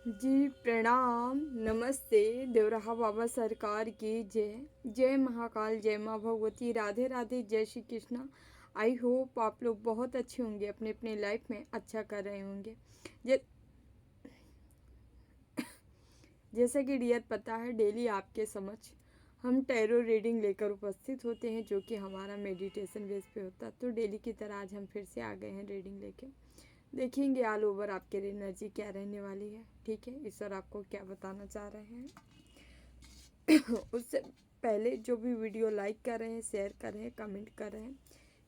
जी प्रणाम, नमस्ते। देवराहा बाबा सरकार की जय। जय महाकाल, जय माँ भगवती, राधे राधे, जय श्री कृष्णा। आई होप आप लोग बहुत अच्छे होंगे, अपने अपने लाइफ में अच्छा कर रहे होंगे। जैसा कि डियर पता है, डेली आपके समक्ष हम टैरो रीडिंग लेकर उपस्थित होते हैं, जो कि हमारा मेडिटेशन बेस पे होता है। तो डेली की तरह आज हम फिर से आ गए हैं रीडिंग लेके। देखेंगे ऑल ओवर आपके एनर्जी क्या रहने वाली है। ठीक है, ईश्वर आपको क्या बताना चाह रहे हैं। उससे पहले जो भी वीडियो लाइक कर रहे हैं, शेयर कर रहे हैं, कमेंट कर रहे हैं,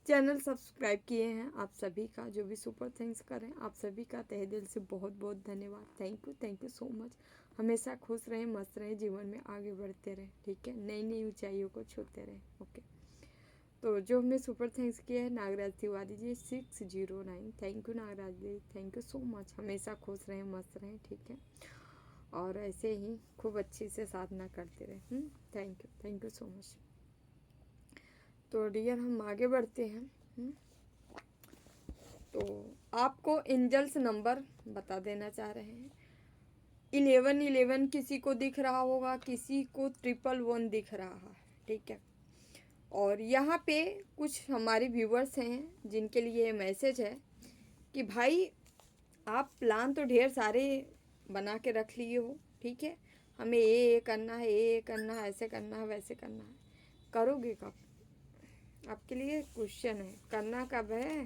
चैनल सब्सक्राइब किए हैं, आप सभी का, जो भी सुपर थैंक्स करें, आप सभी का तहे दिल से बहुत बहुत धन्यवाद। Thank you so much. हमेशा खुश रहें, मस्त रहें, जीवन में आगे बढ़ते रहें। ठीक है, नई नई ऊंचाइयों को छूते रहें। ओके, तो जो हमने सुपर थैंक्स किया है, Nagraj Tiwari ji 609, thank you Nagraj ji, thank you so much. हमेशा खुश रहें, मस्त रहें। ठीक है, और ऐसे ही खूब अच्छी से साधना करते रहें। Thank you so much. तो डियर हम आगे बढ़ते हैं। तो आपको एंजल्स नंबर बता देना चाह रहे हैं। 1111 किसी को दिख रहा होगा, किसी को 111 दिख रहा है। ठीक है, और यहाँ पे कुछ हमारे व्यूवर्स हैं जिनके लिए ये मैसेज है कि भाई आप प्लान तो ढेर सारे बना के रख लिए हो। ठीक है, हमें ये करना है, ये करना है, ऐसे करना है, वैसे करना है। करोगे कब? आपके लिए क्वेश्चन है, करना कब है,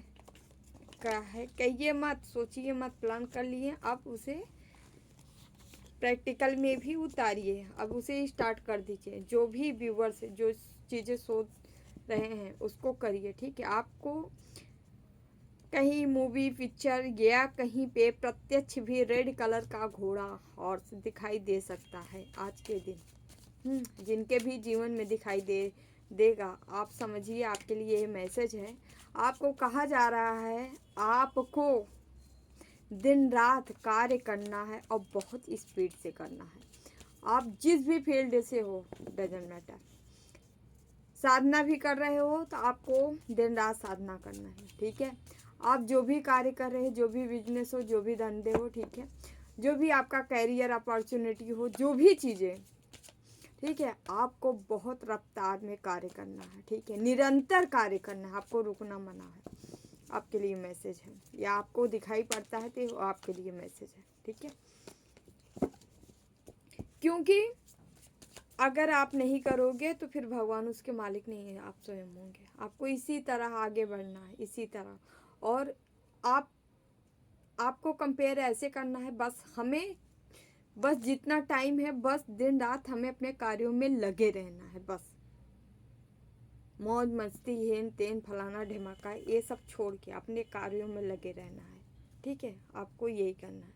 क्या है? कहिए मत, सोचिए मत। प्लान कर लिए, अब उसे प्रैक्टिकल में भी उतारिए, अब उसे स्टार्ट कर दीजिए। जो भी व्यूवर्स जो चीज़ें सोच रहे हैं उसको करिए। ठीक है, आपको कहीं मूवी पिक्चर या कहीं पे प्रत्यक्ष भी रेड कलर का घोड़ा हॉर्स दिखाई दे सकता है आज के दिन। जिनके भी जीवन में दिखाई देगा, आप समझिए आपके लिए ये मैसेज है। आपको कहा जा रहा है, आपको दिन रात कार्य करना है और बहुत स्पीड से करना है। आप जिस भी फील्ड से हो, डजंट मैटर। साधना भी कर रहे हो तो आपको दिन रात साधना करना है। ठीक है, आप जो भी कार्य कर रहे हैं, जो भी बिजनेस हो, जो भी धंधे हो, ठीक है, जो भी आपका कैरियर अपॉर्चुनिटी हो, जो भी चीज़ें, ठीक है, आपको बहुत रफ्तार में कार्य करना है। ठीक है, निरंतर कार्य करना है, आपको रुकना मना है। आपके लिए मैसेज है, या आपको दिखाई पड़ता है तो आपके लिए मैसेज है। ठीक है, क्योंकि अगर आप नहीं करोगे तो फिर भगवान उसके मालिक नहीं है, आप स्वयं होंगे। आपको इसी तरह आगे बढ़ना है, इसी तरह। और आपको कंपेयर ऐसे करना है, बस जितना टाइम है, बस दिन रात हमें अपने कार्यों में लगे रहना है। बस मौज मस्ती, हेन तेन, फलाना ढिमाका, ये सब छोड़ के अपने कार्यों में लगे रहना है। ठीक है, आपको यही करना है।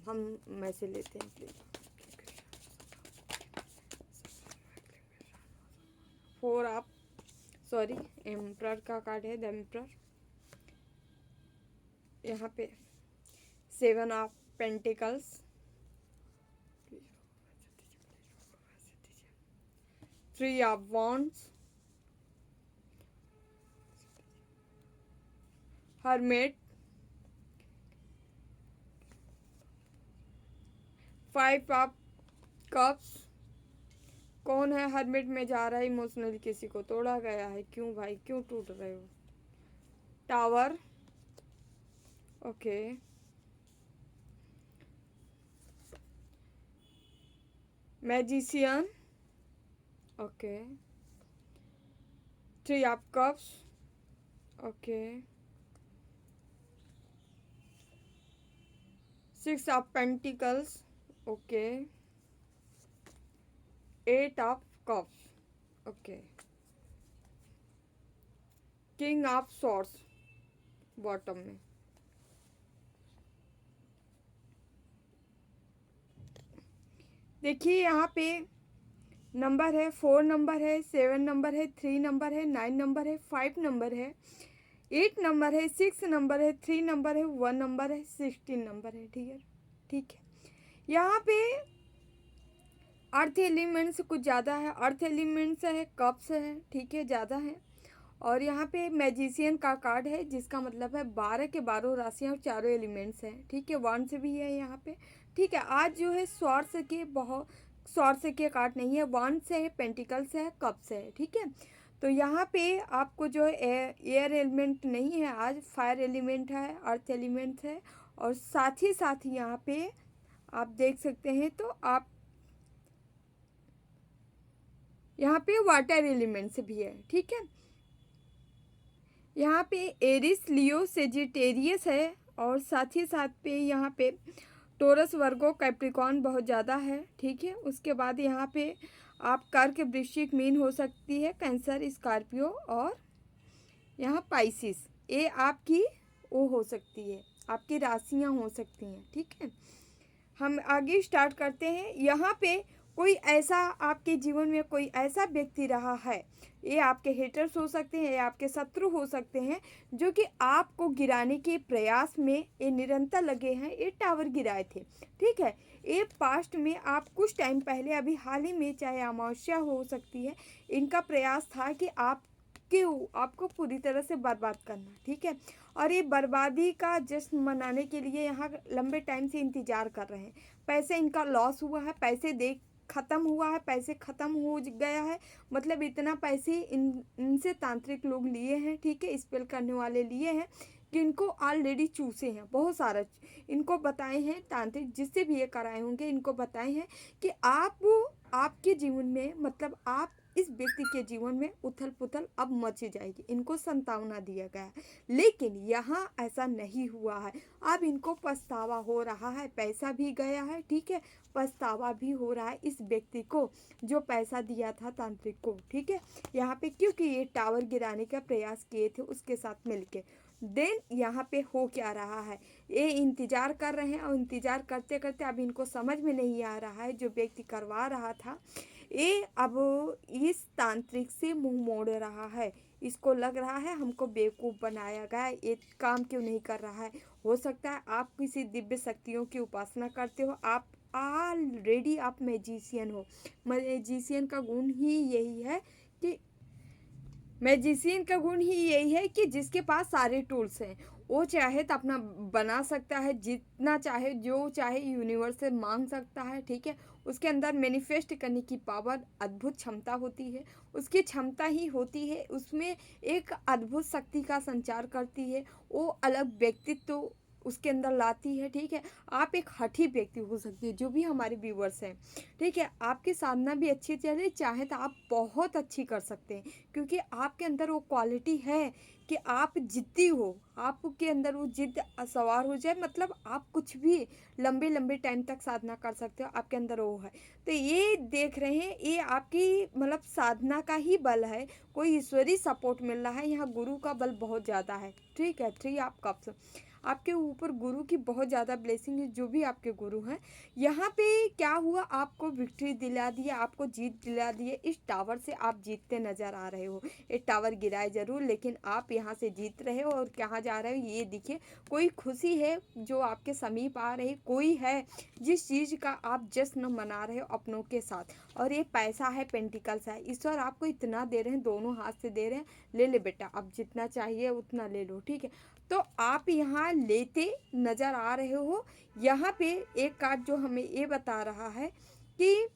हम मैसेज लेते हैं प्लीज। फोर आप सॉरी, एम्प्रर का कार्ड है, द एम्प्रर। यहाँ पे 7 of pentacles, 3 of wands, hermit, 5 of cups. कौन है हर्मिट में जा रहा है? इमोशनली किसी को तोड़ा गया है। क्यों भाई, क्यों टूट रहे हो? Tower, okay, magician, okay, 3 of cups, okay, 6 of pentacles, okay, 8 of cups, okay, king of swords bottom में। देखिए यहाँ पे नंबर है, 4 नंबर है, 7 नंबर है, 3 नंबर है, 9 नंबर है, 5 नंबर है, 8 नंबर है, 6 नंबर है, 3 नंबर है, 1 नंबर है, 16 नंबर है। ठीक है, यहाँ पे अर्थ एलिमेंट्स कुछ ज़्यादा है। अर्थ एलिमेंट्स है, कप्स है, ठीक है, ज़्यादा है। और यहाँ पे मैजिशियन का कार्ड है, जिसका मतलब है 12 के 12 राशियाँ और चारों एलिमेंट्स हैं, ठीक है। वंस भी है यहाँ पे, ठीक है। आज जो है स्वॉर्ड्स के कार्ड नहीं है, वंस है, पेंटिकल्स है, कप्स है, ठीक है। तो यहाँ पे आपको जो है एयर एलिमेंट नहीं है, आज फायर एलिमेंट है, अर्थ एलिमेंट है, और साथ ही यहाँ पे आप देख सकते हैं तो आप यहाँ पे वाटर एलिमेंट्स भी है, ठीक है। यहाँ पे एरिस, लियो, सेजिटेरियस है, और साथ ही साथ पे यहाँ पे टोरस, वर्गो, कैप्रिकॉर्न बहुत ज़्यादा है, ठीक है। उसके बाद यहाँ पे आप कर्क, वृश्चिक, मीन हो सकती है, कैंसर, स्कॉर्पियो, और यहाँ पाइसिस, ये आपकी वो हो सकती है, आपकी राशियाँ हो सकती हैं, ठीक है। हम आगे स्टार्ट करते हैं। यहाँ पे कोई ऐसा आपके जीवन में कोई ऐसा व्यक्ति रहा है, ये आपके हेटर्स हो सकते हैं, ये आपके शत्रु हो सकते हैं, जो कि आपको गिराने के प्रयास में ये निरंतर लगे हैं। ये टावर गिराए थे, ठीक है। ये पास्ट में आप कुछ टाइम पहले, अभी हाल ही में, चाहे अमावस्या हो सकती है, इनका प्रयास था कि आपको पूरी तरह से बर्बाद करना, ठीक है। और ये बर्बादी का जश्न मनाने के लिए यहाँ लंबे टाइम से इंतज़ार कर रहे हैं। पैसे इनका लॉस हुआ है, ख़त्म हुआ है, पैसे ख़त्म हो गया है, मतलब इतना पैसे इनसे तांत्रिक लोग लिए हैं, ठीक है, स्पेल करने वाले लिए हैं, कि इनको ऑलरेडी चूसे हैं बहुत सारा। इनको बताए हैं तांत्रिक, जिससे भी ये कराए होंगे, इनको बताए हैं कि आपके जीवन में, मतलब आप इस व्यक्ति के जीवन में उथल पुथल अब मच जाएगी, इनको संतावना दिया गया है। लेकिन यहाँ ऐसा नहीं हुआ है, अब इनको पछतावा हो रहा है, पैसा भी गया है, ठीक है, पछतावा भी हो रहा है इस व्यक्ति को जो पैसा दिया था तांत्रिक को, ठीक है। यहाँ पे क्योंकि ये टावर गिराने का प्रयास किए थे उसके साथ मिलके। देन यहाँ पे हो क्या रहा है, ये इंतज़ार कर रहे हैं, और इंतज़ार करते करते अब इनको समझ में नहीं आ रहा है, जो व्यक्ति करवा रहा था ये अब इस तांत्रिक से मुंह मोड़ रहा है। इसको लग रहा है हमको बेवकूफ़ बनाया गया है, ये काम क्यों नहीं कर रहा है। हो सकता है आप किसी दिव्य शक्तियों की उपासना करते हो, आप ऑलरेडी आप मैजिशियन हो। मैजिशियन का गुण ही यही है कि मैजिशियन का गुण ही यही है कि जिसके पास सारे टूल्स हैं, वो चाहे तो अपना बना सकता है, जितना चाहे, जो चाहे यूनिवर्स से मांग सकता है, ठीक है। उसके अंदर मैनिफेस्ट करने की पावर, अद्भुत क्षमता होती है, उसकी क्षमता ही होती है, उसमें एक अद्भुत शक्ति का संचार करती है, वो अलग व्यक्तित्व उसके अंदर लाती है, ठीक है। आप एक हठी व्यक्ति हो सकती है, जो भी हमारे व्यूवर्स हैं, ठीक है। आपकी साधना भी अच्छी चले, चाहे तो आप बहुत अच्छी कर सकते हैं, क्योंकि आपके अंदर वो क्वालिटी है कि आप जिद्दी हो, आपके अंदर वो जिद सवार हो जाए, मतलब आप कुछ भी लंबे लंबे टाइम तक साधना कर सकते हो, आपके अंदर वो है। तो ये देख रहे हैं, ये आपकी मतलब साधना का ही बल है, कोई ईश्वरीय सपोर्ट मिल रहा है। यहाँ गुरु का बल बहुत ज़्यादा है, ठीक है। 3 ऑफ कप्स, आपके ऊपर गुरु की बहुत ज़्यादा ब्लेसिंग है, जो भी आपके गुरु हैं। यहाँ पे क्या हुआ, आपको विक्ट्री दिला दिया, आपको जीत दिला दिए। इस टावर से आप जीतते नज़र आ रहे हो। ये टावर गिराए ज़रूर, लेकिन आप यहाँ से जीत रहे हो। और कहाँ जा रहे हो ये देखिए, कोई खुशी है जो आपके समीप आ रही, कोई है जिस चीज़ का आप जश्न मना रहे हो अपनों के साथ। और ये पैसा है, पेंटिकल्स है, ईश्वर आपको इतना दे रहे हैं, दोनों हाथ से दे रहे हैं, ले ले बेटा, अब जितना चाहिए उतना ले लो, ठीक है। तो आप यहाँ लेते नज़र आ रहे हो। यहाँ पे एक कार्ड जो हमें ये बता रहा है कि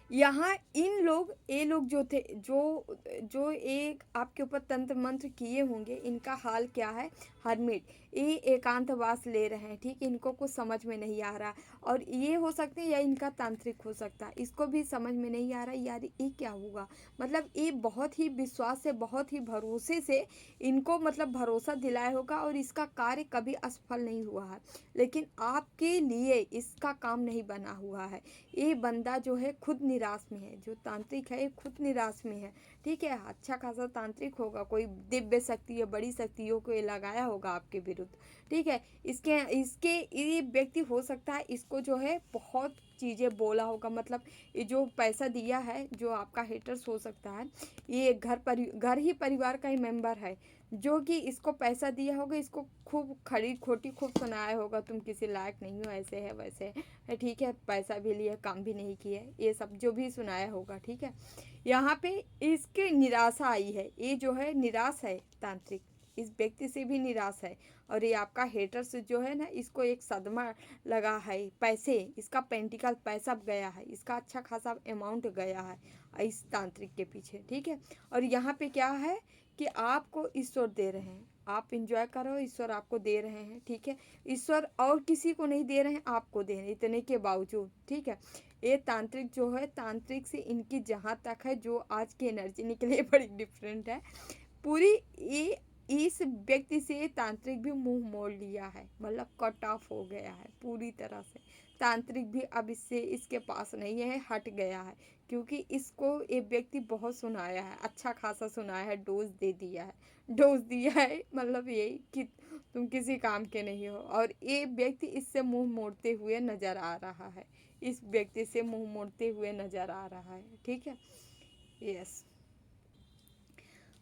यहाँ ये लोग जो थे, जो एक आपके ऊपर तंत्र मंत्र किए होंगे, इनका हाल क्या है, हर्मिट, ये एकांतवास ले रहे हैं, ठीक। इनको कुछ समझ में नहीं आ रहा, और ये हो सकते हैं या इनका तांत्रिक हो सकता है, इसको भी समझ में नहीं आ रहा यार ये क्या होगा। मतलब ये बहुत ही विश्वास से, बहुत ही भरोसे से इनको मतलब भरोसा दिलाया होगा, और इसका कार्य कभी असफल नहीं हुआ है, लेकिन आपके लिए इसका काम नहीं बना हुआ है। ये बंदा जो है खुद निराश में है, जो तांत्रिक है ये खुद निराश में है, ठीक है। अच्छा खासा तांत्रिक होगा, कोई दिव्य शक्ति या बड़ी शक्तियों को ये लगाया होगा आपके विरुद्ध, ठीक है। इसके इसके ये व्यक्ति हो सकता है इसको जो है बहुत चीज़ें बोला होगा, मतलब ये जो पैसा दिया है, जो आपका हेटर्स हो सकता है, ये घर ही परिवार का ही मेंबर है, जो कि इसको पैसा दिया होगा, इसको खूब खड़ी खोटी खूब सुनाया होगा, तुम किसी लायक नहीं हो, ऐसे है वैसे है, ठीक है, पैसा भी लिया काम भी नहीं किया, ये सब जो भी सुनाया होगा, ठीक है। यहाँ पे इसकी निराशा आई है, ये जो है निराश है तांत्रिक, इस व्यक्ति से भी निराश है। और ये आपका हेटर्स जो है ना, इसको एक सदमा लगा है, पैसे, इसका पेंटिकल पैसा गया है, इसका अच्छा खासा अमाउंट गया है इस तांत्रिक के पीछे, ठीक है। और यहाँ पे क्या है कि आपको ईश्वर दे रहे हैं, आप इंजॉय करो, ईश्वर आपको दे रहे हैं, ठीक है। ईश्वर और किसी को नहीं दे रहे हैं, आपको दे रहे हैं, इतने के बावजूद, ठीक है। ये तांत्रिक जो है, तांत्रिक से इनकी जहाँ तक है जो आज की एनर्जी निकली है बड़ी डिफरेंट है पूरी। ये इस व्यक्ति से तांत्रिक भी मुंह मोड़ लिया है, मतलब कट ऑफ हो गया है पूरी तरह से। तांत्रिक भी अब इससे इसके पास नहीं है, हट गया है, क्योंकि इसको ये व्यक्ति बहुत सुनाया है, अच्छा खासा सुनाया है, डोज दे दिया है, डोज दिया है, मतलब यही कि तुम किसी काम के नहीं हो। और ये व्यक्ति इससे मुंह मोड़ते हुए नजर आ रहा है, इस व्यक्ति से मुंह मोड़ते हुए नजर आ रहा है, ठीक है। यस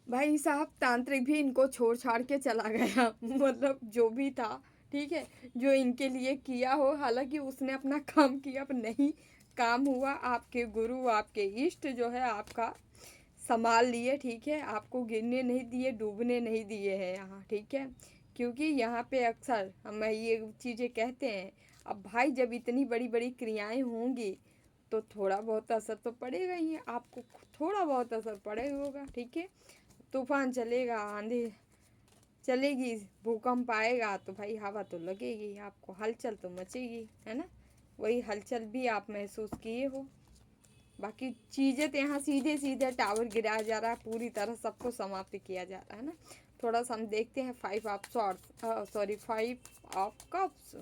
भाई साहब, तांत्रिक भी इनको छोड़ छाड़ के चला गया मतलब जो भी था, ठीक है, जो इनके लिए किया हो, हालांकि उसने अपना काम किया, पर नहीं काम हुआ। आपके गुरु, आपके इष्ट जो है आपका संभाल लिए, ठीक है, आपको गिरने नहीं दिए, डूबने नहीं दिए हैं यहाँ, ठीक है। क्योंकि यहाँ पे अक्सर हम ये चीज़ें कहते हैं, अब भाई जब इतनी बड़ी बड़ी क्रियाएं होंगी तो थोड़ा बहुत असर तो पड़ेगा ही, आपको थोड़ा बहुत असर पड़ेगा होगा, ठीक है। तूफान चलेगा, आंधी चलेगी, भूकंप आएगा तो भाई हवा तो लगेगी आपको, हलचल तो मचेगी, है ना। वही हलचल भी आप महसूस किए हो। बाकी चीज़ें तो यहाँ सीधे सीधे टावर गिराया जा रहा है, पूरी तरह सबको समाप्त किया जा रहा है ना। थोड़ा सा हम देखते हैं 5 of swords, sorry 5 of cups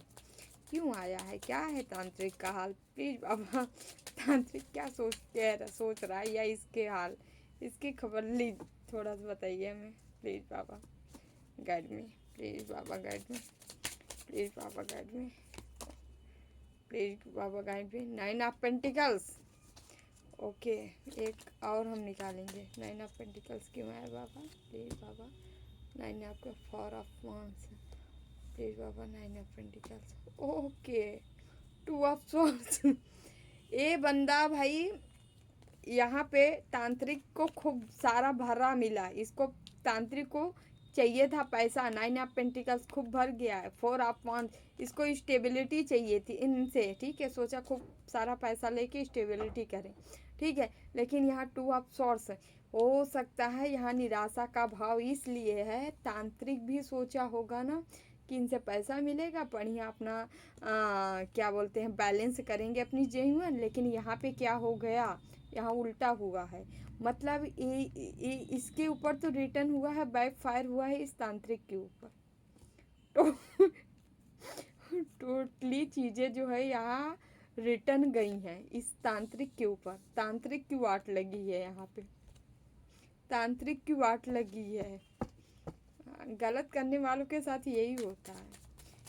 क्यों आया है, क्या है तांत्रिक का हाल, प्लीज बाबा। तांत्रिक क्या सोच रहा है, या इसके हाल, इसकी खबर ली थोड़ा सा बताइए हमें, प्लीज बाबा गाइड मी, प्लीज बाबा गाइड मी, प्लीज बाबा गाइड मी, प्लीज बाबा guide me. 9 of pentacles, okay, एक और हम निकालेंगे। 9 ऑफ पेंटिकल्स क्यों आया बाबा, प्लीज बाबा। 9 ऑफ 4 ऑफ वांड्स, प्लीज बाबा। 9 of pentacles, okay. 2 of swords ये बंदा भाई यहाँ पे तांत्रिक को खूब सारा भरा मिला, इसको तांत्रिक को चाहिए था पैसा। 9 ऑफ पेंटिकल्स खूब भर गया है। 4 ऑफ वांड्स, इसको स्टेबिलिटी चाहिए थी इनसे, ठीक है, सोचा खूब सारा पैसा लेके स्टेबिलिटी करें, ठीक है। लेकिन यहाँ 2 ऑफ सॉर्ड्स, हो सकता है यहाँ निराशा का भाव इसलिए है, तांत्रिक भी सोचा होगा ना कि इनसे पैसा मिलेगा, बढ़िया अपना क्या बोलते हैं बैलेंस करेंगे अपनी जीवन। लेकिन यहाँ पे क्या हो गया, यहाँ उल्टा हुआ है, मतलब इसके ऊपर तो रिटर्न हुआ है, बैक फायर हुआ है इस तांत्रिक के ऊपर। तो टोटली चीज़ें जो है यहाँ रिटर्न गई हैं इस तांत्रिक के ऊपर। तांत्रिक की वाट लगी है यहाँ पे, तांत्रिक की वाट लगी है। गलत करने वालों के साथ यही होता है,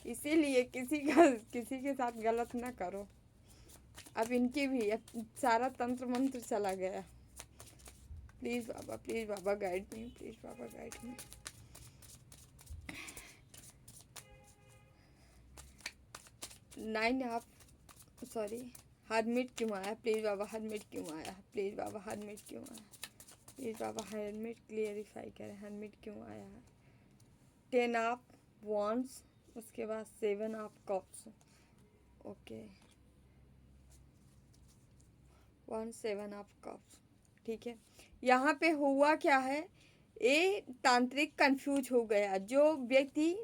इसीलिए किसी के साथ गलत ना करो। अब इनकी भी अब सारा तंत्र मंत्र चला गया। Please Baba guide me, please Baba guide me. 9 of, sorry, hermit क्यों आया, प्लीज़ बाबा हरमिट क्यों आया, प्लीज़ बाबा हरमिट क्यों आया, प्लीज़ बाबा हरमिट क्लियरिफाई करें, हरमिट क्यों आया है। 10 ऑफ वॉन्ड्स, उसके बाद 7 of cups, okay, 1 7 of cups, ठीक है। यहाँ पे हुआ क्या है, ये तांत्रिक कंफ्यूज हो गया। जो व्यक्ति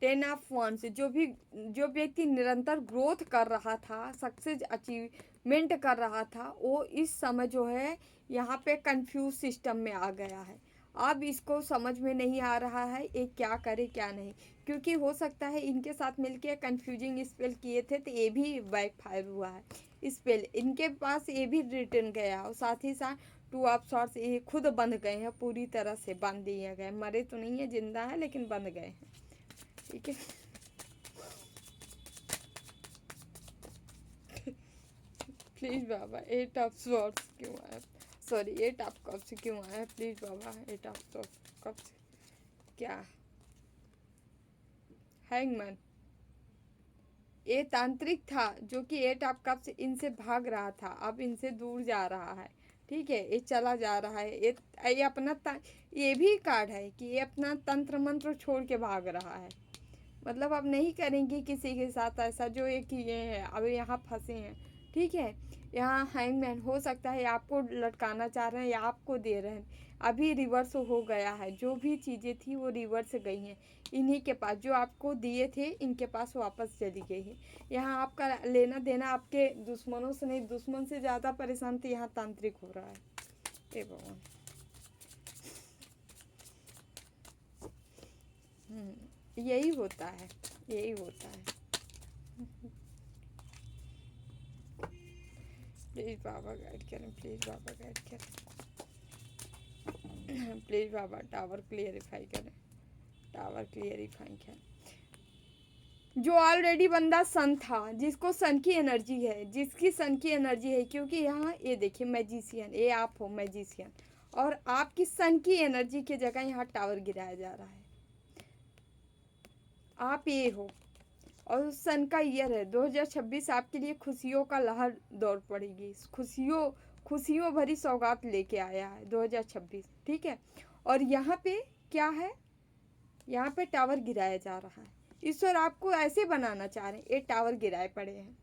10 ऑफ वॉन्ड्स, जो व्यक्ति निरंतर ग्रोथ कर रहा था, सक्सेस अचीवमेंट कर रहा था, वो इस समय जो है यहाँ पे कंफ्यूज सिस्टम में आ गया है। अब इसको समझ में नहीं आ रहा है ये क्या करे क्या नहीं, क्योंकि हो सकता है इनके साथ मिलके कंफ्यूजिंग स्पेल किए थे तो ये भी बैक फायर हुआ है स्पेल, इनके पास ये भी रिटर्न गया और साथ ही साथ 2 ऑफ सॉर्ड्स ये खुद बंध गए हैं, पूरी तरह से बांध दिए गए, मरे तो नहीं है, जिंदा है लेकिन बंध गए हैं, ठीक है। प्लीज बाबा 8 ऑफ सॉर्ड्स क्यों आया, सॉरी 8 ऑफ कप्स क्यों आया, प्लीज बाबा 8 ऑफ कप्स, क्या हैंगमैन, ये तांत्रिक था जो कि एट ऑफ कप्स इनसे भाग रहा था, अब इनसे दूर जा रहा है। ठीक है, ये चला जा रहा है, ये अपना ये भी कार्ड है कि ये अपना तंत्र मंत्र छोड़ के भाग रहा है। मतलब अब नहीं करेंगे किसी के साथ ऐसा जो ये किए हैं, अब यहाँ फंसे हैं। ठीक है, यहाँ हैंगमैन हो सकता है आपको लटकाना चाह रहे हैं या आपको दे रहे हैं। अभी रिवर्स हो गया है, जो भी चीज़ें थी वो रिवर्स गई हैं इन्हीं के पास, जो आपको दिए थे इनके पास वापस चली गई है। यहाँ आपका लेना देना आपके दुश्मनों से नहीं, दुश्मन से ज़्यादा परेशान थे, यहाँ तांत्रिक हो रहा है। ए भगवान, यही होता है, यही होता है। प्लीज़ बाबा गाइड करें, प्लीज़ बाबा गाइड करें, प्लीज़ बाबा टावर क्लियरिफाई करें, टावर क्लियरिफाई करें। जो ऑलरेडी बंदा सन था, जिसको सन की एनर्जी है, जिसकी सन की एनर्जी है, क्योंकि यहाँ ये देखिए मैजिशियन, ये आप हो मैजिशियन, और आपकी सन की एनर्जी की जगह यहाँ टावर गिराया जा रहा है। आप ये हो, और उस सन का ईयर है 2026, आपके लिए खुशियों का लहर दौड़ पड़ेगी। खुशियों भरी सौगात लेके आया है 2026। ठीक है, और यहाँ पे क्या है, यहाँ पे टावर गिराया जा रहा है। ईश्वर आपको ऐसे बनाना चाह रहे हैं, ये टावर गिराए पड़े हैं।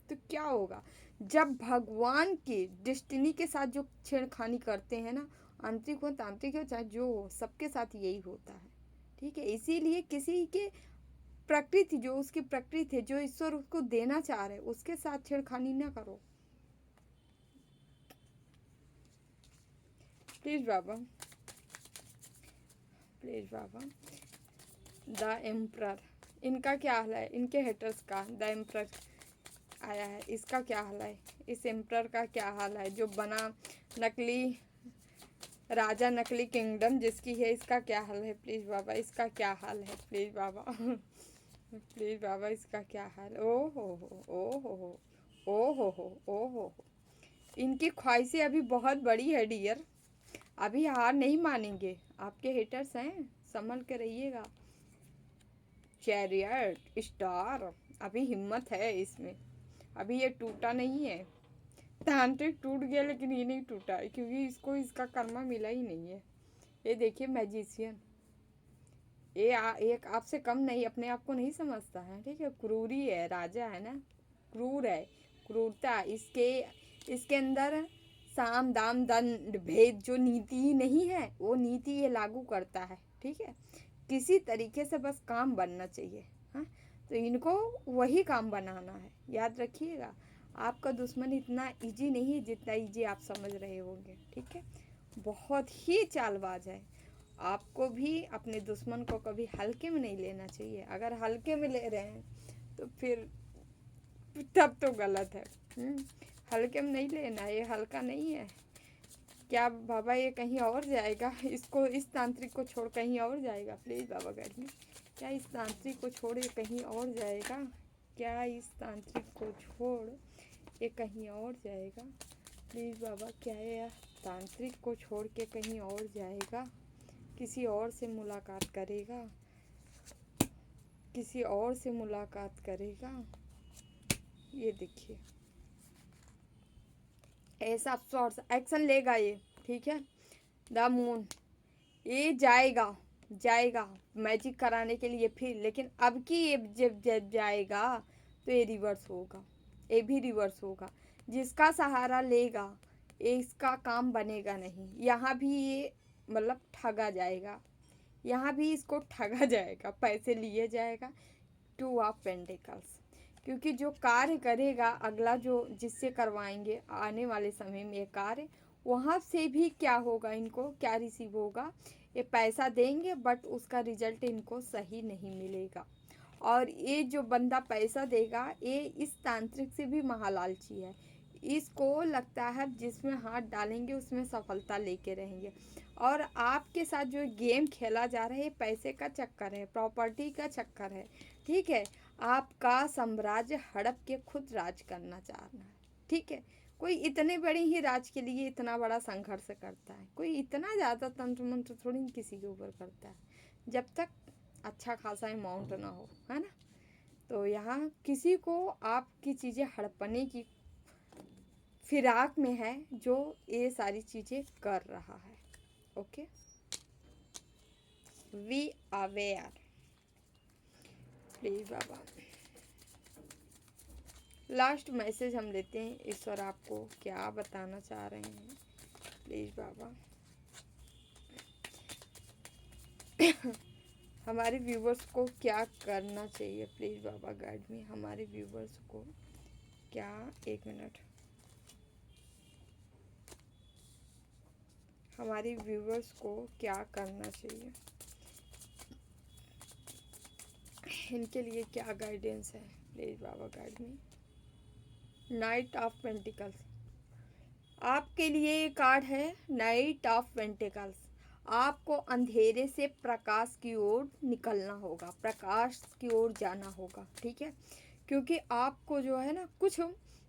तो क्या होगा जब भगवान की डेस्टिनी के साथ जो छेड़खानी करते हैं ना, आंतरिक हो तांत्रिक हो चाहे जो हो, सबके साथ यही होता है। ठीक है, इसीलिए किसी के प्रकृति, जो उसकी प्रकृति है, जो ईश्वर उसको देना चाह रहे, उसके साथ छेड़खानी ना करो। Please Baba, please Baba. The emperor, इनका क्या हाल है, इनके हेटर्स का द एम्परर आया है, इसका क्या हाल है, इस एम्परर का क्या हाल है, जो बना नकली राजा, नकली किंगडम जिसकी है, इसका क्या हाल है। प्लीज़ बाबा, इसका क्या हाल है, प्लीज़ बाबा। प्लीज़ बाबा, इसका क्या हाल। ओ हो, ओ हो, ओ हो, ओ हो। इनकी ख्वाहिशें अभी बहुत बड़ी है डियर, अभी हार नहीं मानेंगे। आपके हेटर्स हैं, संभल के रहिएगा। चैरियट स्टार, अभी हिम्मत है इसमें, अभी ये टूटा नहीं है। तांत्रिक टूट गया लेकिन ये नहीं टूटा है, क्योंकि इसको इसका कर्मा मिला ही नहीं है। ये देखिए मैजिशियन, एक आपसे कम नहीं, अपने आप को नहीं समझता है। ठीक है, क्रूरी है, राजा है ना, क्रूर है, क्रूरता इसके अंदर साम दाम दंड भेद जो नीति ही नहीं है, वो नीति ये लागू करता है। ठीक है, किसी तरीके से बस काम बनना चाहिए। हाँ, तो इनको वही काम बनाना है, याद रखिएगा। आपका दुश्मन इतना इजी नहीं है जितना इजी आप समझ रहे होंगे। ठीक है, बहुत ही चालबाज है। आपको भी अपने दुश्मन को कभी हल्के में नहीं लेना चाहिए। अगर हल्के में ले रहे हैं तो फिर तब तो गलत है। हल्के में नहीं लेना, ये हल्का नहीं है। क्या बाबा ये कहीं और जाएगा, इसको, इस तांत्रिक को छोड़ कहीं और जाएगा। प्लीज़ बाबा गाइड मी, क्या इस तांत्रिक को छोड़ ये कहीं और जाएगा, क्या इस तांत्रिक को छोड़ ये कहीं और जाएगा। प्लीज़ बाबा, क्या ये तांत्रिक को छोड़ के कहीं और जाएगा, किसी और से मुलाकात करेगा, किसी और से मुलाकात करेगा। ये देखिए, ऐसा शॉर्ट्स एक्शन लेगा ये। ठीक है, द मून, ये जाएगा मैजिक कराने के लिए फिर, लेकिन अब की ये जब जाएगा तो ये रिवर्स होगा, ये भी रिवर्स होगा। जिसका सहारा लेगा ये इसका काम बनेगा नहीं। यहाँ भी ये मतलब ठगा जाएगा, यहाँ भी इसको ठगा जाएगा, पैसे लिए जाएगा। टू ऑफ पेंटिकल्स, क्योंकि जो कार्य करेगा अगला, जो जिससे करवाएंगे आने वाले समय में ये कार्य, वहाँ से भी क्या होगा, इनको क्या रिसीव होगा, ये पैसा देंगे बट उसका रिजल्ट इनको सही नहीं मिलेगा। और ये जो बंदा पैसा देगा ये इस तांत्रिक से भी महालालची है। इसको लगता है जिसमें हाथ डालेंगे उसमें सफलता लेके रहेंगे। और आपके साथ जो गेम खेला जा रहा है, पैसे का चक्कर है, प्रॉपर्टी का चक्कर है। ठीक है, आपका साम्राज्य हड़प के खुद राज करना चाहना है। ठीक है, कोई इतने बड़े ही राज के लिए इतना बड़ा संघर्ष करता है, कोई इतना ज़्यादा तंत्र मंत्र थोड़ी किसी के ऊपर करता है। जब तक अच्छा खासा अमाउंट ना हो, है ना। तो यहाँ किसी को आपकी चीज़ें हड़पने की फिराक में है, जो ये सारी चीज़ें कर रहा है। Okay, we aware. प्लीज बाबा, लास्ट मैसेज हम लेते हैं, ईश्वर आपको क्या बताना चाह रहे हैं। प्लीज बाबा, हमारे व्यूवर्स को क्या करना चाहिए। प्लीज बाबा गाइड में, हमारे व्यूवर्स को क्या, एक मिनट, हमारे व्यूवर्स को क्या करना चाहिए, इनके लिए क्या गाइडेंस है। प्लीज बाबा गाइड में। नाइट ऑफ पेंटिकल्स, आपके लिए ये कार्ड है नाइट ऑफ पेंटिकल्स। आपको अंधेरे से प्रकाश की ओर निकलना होगा, प्रकाश की ओर जाना होगा, ठीक है। क्योंकि आपको जो है ना, कुछ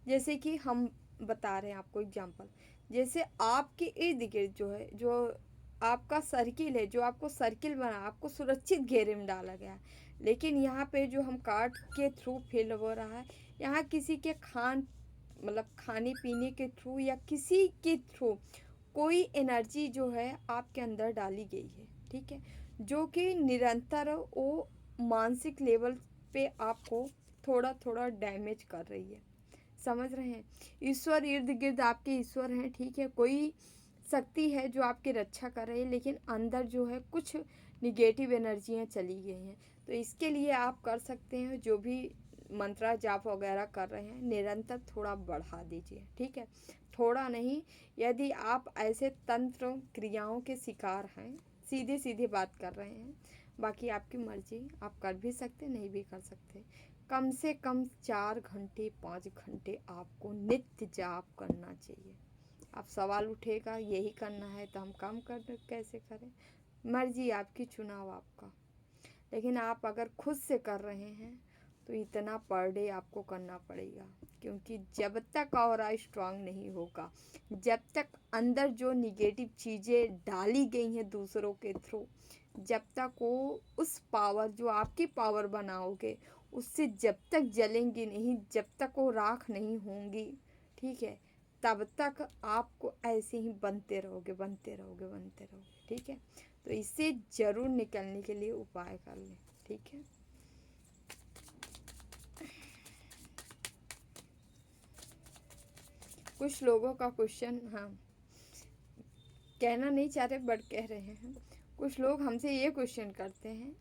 जैसे कि हम बता रहे हैं आपको एग्जांपल, जैसे आपके इर्द गिर्द जो है, जो आपका सर्किल है, जो आपको सर्किल बना, आपको सुरक्षित घेरे में डाला गया है। लेकिन यहाँ पे जो हम कार्ड के थ्रू फील हो रहा है, यहाँ किसी के मतलब खाने पीने के थ्रू या किसी के थ्रू कोई एनर्जी जो है आपके अंदर डाली गई है, ठीक है, जो कि निरंतर वो मानसिक लेवल पे आपको थोड़ा थोड़ा डैमेज कर रही है। समझ रहे हैं। ईश्वर इर्द गिर्द आपके ईश्वर हैं, ठीक है, कोई शक्ति है जो आपकी रक्षा कर रही है, लेकिन अंदर जो है कुछ निगेटिव एनर्जियाँ चली गई हैं। तो इसके लिए आप कर सकते हैं, जो भी मंत्रा जाप वगैरह कर रहे हैं, निरंतर थोड़ा बढ़ा दीजिए, ठीक है, थोड़ा नहीं। यदि आप ऐसे तंत्र क्रियाओं के शिकार हैं, सीधे सीधे बात कर रहे हैं, बाकी आपकी मर्जी, आप कर भी सकते, नहीं भी कर सकते। कम से कम 4 घंटे 5 घंटे आपको नित्य जाप करना चाहिए। अब सवाल उठेगा यही करना है तो हम काम कर कैसे करें, मर्जी आपकी, चुनाव आपका। लेकिन आप अगर खुद से कर रहे हैं तो इतना पर डे आपको करना पड़ेगा, क्योंकि जब तक ऑरा स्ट्रांग नहीं होगा, जब तक अंदर जो निगेटिव चीज़ें डाली गई हैं दूसरों के थ्रू, जब तक वो उस पावर जो आपकी पावर बनाओगे उससे जब तक जलेंगी नहीं, जब तक वो राख नहीं होंगी, ठीक है, तब तक आपको ऐसे ही बनते रहोगे, बनते रहोगे, बनते रहोगे, ठीक है। तो इससे ज़रूर निकलने के लिए उपाय कर लें, ठीक है। कुछ लोगों का क्वेश्चन, हाँ, कहना नहीं चाह रहे बट कह रहे हैं, कुछ लोग हमसे ये क्वेश्चन करते हैं,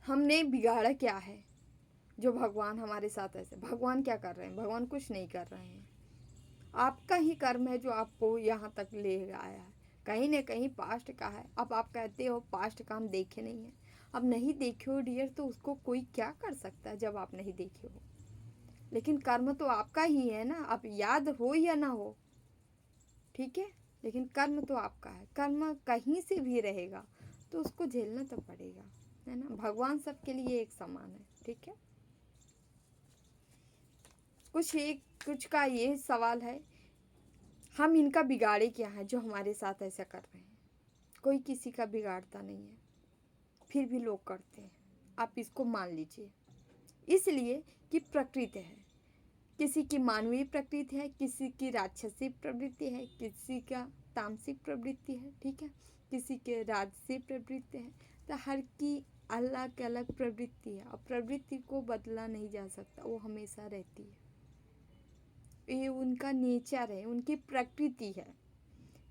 हमने बिगाड़ा क्या है जो भगवान हमारे साथ ऐसे, भगवान क्या कर रहे हैं, भगवान कुछ नहीं कर रहे हैं, आपका ही कर्म है जो आपको यहाँ तक ले आया है, कहीं ना कहीं पास्ट का है। अब आप कहते हो पास्ट का हम देखे नहीं है, अब नहीं देखे हो डियर, तो उसको कोई क्या कर सकता है जब आप नहीं देखे हो। लेकिन कर्म तो आपका ही है ना, आप याद हो या ना हो, ठीक है, लेकिन कर्म तो आपका है, कर्म कहीं से भी रहेगा तो उसको झेलना तो पड़ेगा, है ना। भगवान सबके लिए एक समान है, ठीक है। कुछ का ये सवाल है, हम इनका बिगाड़े क्या है जो हमारे साथ ऐसा कर रहे हैं। कोई किसी का बिगाड़ता नहीं है, फिर भी लोग करते हैं, आप इसको मान लीजिए। इसलिए कि प्रकृति है, किसी की मानवीय प्रकृति है, किसी की राक्षसी प्रवृत्ति है, किसी का तामसिक प्रवृत्ति है, ठीक है, किसी के राजसी प्रवृत्ति है। तो हर की अलग अलग प्रवृत्ति है, और प्रवृत्ति को बदला नहीं जा सकता, वो हमेशा रहती है, ये उनका नेचर है, उनकी प्रकृति है।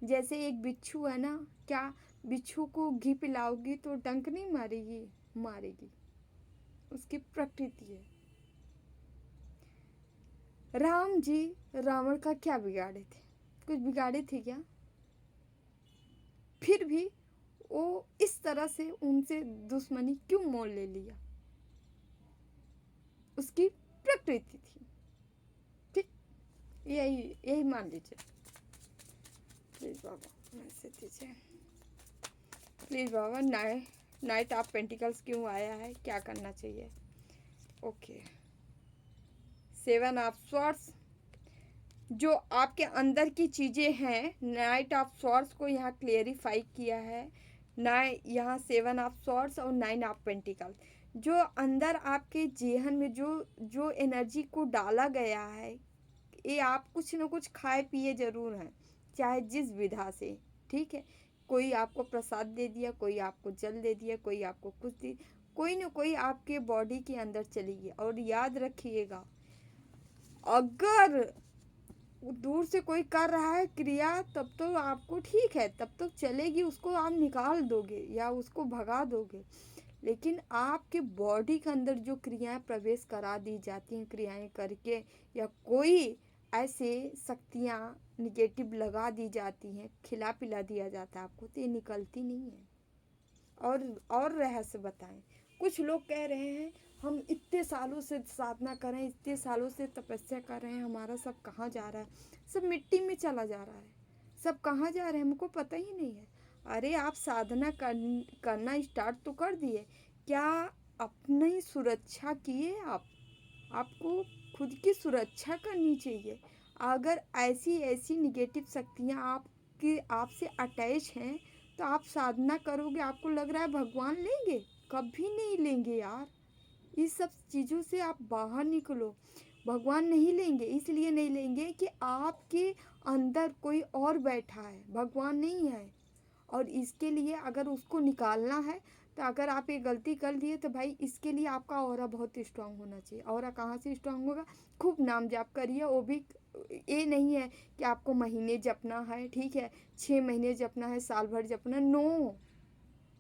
जैसे एक बिच्छू है ना, क्या बिच्छू को घी पिलाओगी तो डंक नहीं मारेगी, मारेगी, उसकी प्रकृति है। राम जी रावण का क्या बिगाड़े थे, कुछ बिगाड़े थे क्या, फिर भी वो इस तरह से उनसे दुश्मनी क्यों मोल ले लिया, उसकी प्रकृति थी, ठीक, यही यही मान लीजिए। प्लीज बाबा मैसेज दीजिए, please Baba. Night of pentacles क्यों आया है, क्या करना चाहिए। ओके, 7 ऑफ स्वॉर्ड्स, जो आपके अंदर की चीज़ें हैं, नाइट ऑफ स्वॉर्ड्स को यहाँ क्लियरिफाई किया है यहाँ 7 ऑफ स्वॉर्ड्स और 9 ऑफ पेंटिकल। जो अंदर आपके जेहन में जो जो एनर्जी को डाला गया है, ये आप कुछ न कुछ खाए पिए ज़रूर हैं, चाहे जिस विधा से, ठीक है। कोई आपको प्रसाद दे दिया, कोई आपको जल दे दिया, कोई आपको कुछ दे, कोई न कोई आपके बॉडी के अंदर चली गई। और याद रखिएगा, अगर दूर से कोई कर रहा है क्रिया तब तो आपको ठीक है, तब तो चलेगी, उसको आप निकाल दोगे या उसको भगा दोगे। लेकिन आपके बॉडी के अंदर जो क्रियाएं प्रवेश करा दी जाती हैं क्रियाएं करके, या कोई ऐसे शक्तियां निगेटिव लगा दी जाती हैं, खिला पिला दिया जाता है आपको, तो ये निकलती नहीं है। और रहस्य बताएं। कुछ लोग कह रहे हैं हम इतने सालों से साधना कर रहे हैं, इतने सालों से तपस्या कर रहे हैं, हमारा सब कहाँ जा रहा है, सब मिट्टी में चला जा रहा है, सब कहाँ जा रहे हैं हमको पता ही नहीं है। अरे आप साधना करना स्टार्ट तो कर दिए, क्या अपनी सुरक्षा किए? आपको खुद की सुरक्षा करनी चाहिए। अगर ऐसी ऐसी निगेटिव शक्तियाँ आपसे अटैच हैं, तो आप साधना करोगे, आपको लग रहा है भगवान लेंगे? कभी नहीं लेंगे यार। इस सब चीज़ों से आप बाहर निकलो। भगवान नहीं लेंगे, इसलिए नहीं लेंगे कि आपके अंदर कोई और बैठा है, भगवान नहीं है। और इसके लिए अगर उसको निकालना है, तो अगर आप ये गलती कर दिए तो भाई इसके लिए आपका ऑरा बहुत स्ट्रांग होना चाहिए। ऑरा कहाँ से स्ट्रांग होगा? खूब नाम जाप करिए। वो भी ये नहीं है कि आपको महीने जपना है, ठीक है, 6 महीने जपना है, साल भर जपना, नो।